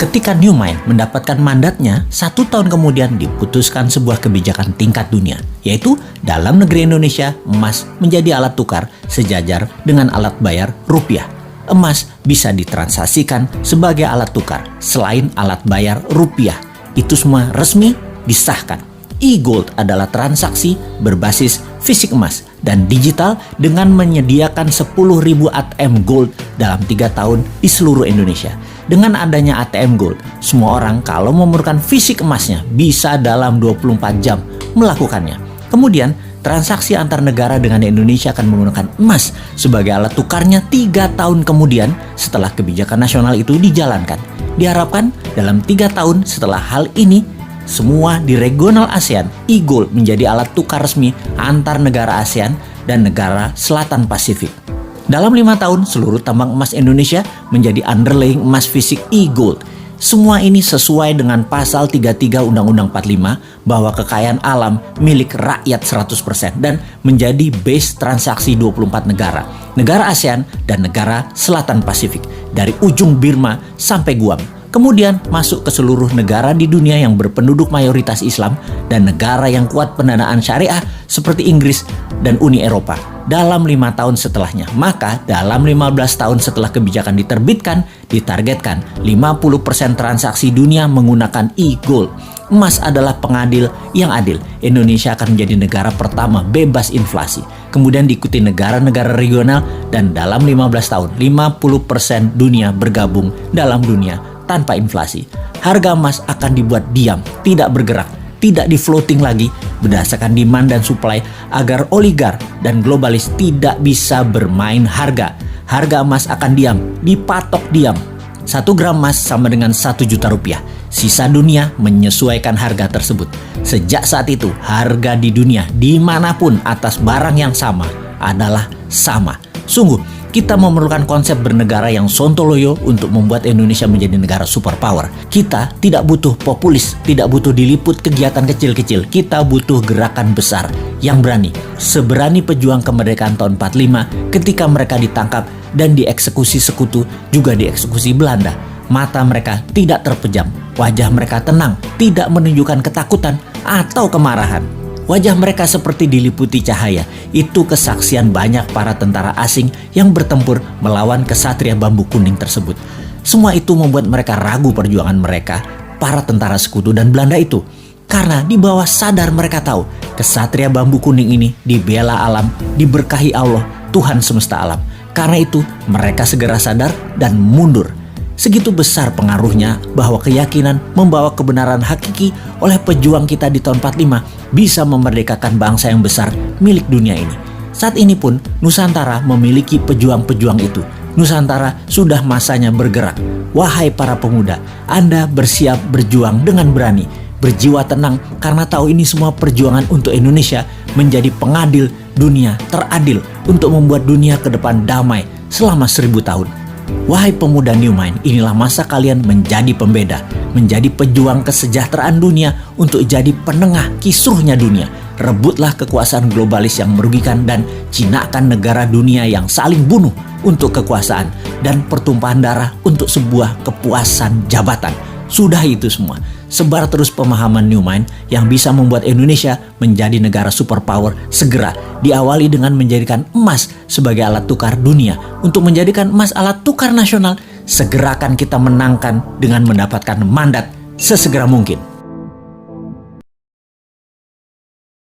Ketika New Mind mendapatkan mandatnya, 1 tahun kemudian diputuskan sebuah kebijakan tingkat dunia, yaitu dalam negeri Indonesia, emas menjadi alat tukar sejajar dengan alat bayar rupiah. Emas bisa ditransaksikan sebagai alat tukar selain alat bayar rupiah. Itu semua resmi disahkan. E-Gold adalah transaksi berbasis fisik emas dan digital dengan menyediakan 10.000 ATM Gold dalam 3 tahun di seluruh Indonesia. Dengan adanya ATM Gold, semua orang kalau memerlukan fisik emasnya bisa dalam 24 jam melakukannya. Kemudian, transaksi antar negara dengan Indonesia akan menggunakan emas sebagai alat tukarnya 3 tahun kemudian setelah kebijakan nasional itu dijalankan. Diharapkan dalam 3 tahun setelah hal ini, semua di regional ASEAN, e-Gold menjadi alat tukar resmi antar negara ASEAN dan negara Selatan Pasifik. Dalam 5 tahun, seluruh tambang emas Indonesia menjadi underlying emas fisik e-Gold. Semua ini sesuai dengan pasal 33 Undang-Undang 45 bahwa kekayaan alam milik rakyat 100% dan menjadi base transaksi 24 negara, negara ASEAN dan negara Selatan Pasifik, dari ujung Burma sampai Guam. Kemudian masuk ke seluruh negara di dunia yang berpenduduk mayoritas Islam dan negara yang kuat pendanaan syariah seperti Inggris dan Uni Eropa dalam 5 tahun setelahnya. Maka dalam 15 tahun setelah kebijakan diterbitkan, ditargetkan 50% transaksi dunia menggunakan e-Gold. Emas adalah pengadil yang adil. Indonesia akan menjadi negara pertama bebas inflasi. Kemudian diikuti negara-negara regional dan dalam 15 tahun 50% dunia bergabung dalam dunia tanpa inflasi. Harga emas akan dibuat diam, tidak bergerak, tidak di-floating lagi berdasarkan demand dan supply agar oligar dan globalis tidak bisa bermain harga. Harga emas akan diam, dipatok diam. 1 gram emas sama dengan 1 juta rupiah. Sisa dunia menyesuaikan harga tersebut. Sejak saat itu, harga di dunia dimanapun atas barang yang sama adalah sama. Sungguh, kita memerlukan konsep bernegara yang sontoloyo untuk membuat Indonesia menjadi negara superpower. Kita tidak butuh populis, tidak butuh diliput kegiatan kecil-kecil. Kita butuh gerakan besar yang berani. Seberani pejuang kemerdekaan tahun 45 ketika mereka ditangkap dan dieksekusi sekutu, juga dieksekusi Belanda. Mata mereka tidak terpejam, wajah mereka tenang, tidak menunjukkan ketakutan atau kemarahan. Wajah mereka seperti diliputi cahaya. Itu kesaksian banyak para tentara asing yang bertempur melawan kesatria bambu kuning tersebut. Semua itu membuat mereka ragu perjuangan mereka, para tentara sekutu dan Belanda itu. Karena di bawah sadar mereka tahu, kesatria bambu kuning ini dibela alam, diberkahi Allah, Tuhan semesta alam. Karena itu, mereka segera sadar dan mundur. Segitu besar pengaruhnya bahwa keyakinan membawa kebenaran hakiki oleh pejuang kita di tahun 45 bisa memerdekakan bangsa yang besar milik dunia ini. Saat ini pun Nusantara memiliki pejuang-pejuang itu. Nusantara sudah masanya bergerak. Wahai para pemuda, Anda bersiap berjuang dengan berani, berjiwa tenang karena tahu ini semua perjuangan untuk Indonesia menjadi pengadil dunia teradil untuk membuat dunia ke depan damai selama 1000 tahun. Wahai pemuda New Mind, inilah masa kalian menjadi pembeda, menjadi pejuang kesejahteraan dunia untuk jadi penengah kisruhnya dunia. Rebutlah kekuasaan globalis yang merugikan dan jinakan negara dunia yang saling bunuh untuk kekuasaan dan pertumpahan darah untuk sebuah kepuasan jabatan. Sudah itu semua. Sebar terus pemahaman New Mind yang bisa membuat Indonesia menjadi negara superpower segera. Diawali dengan menjadikan emas sebagai alat tukar dunia. Untuk menjadikan emas alat tukar nasional, segera akan kita menangkan dengan mendapatkan mandat sesegera mungkin.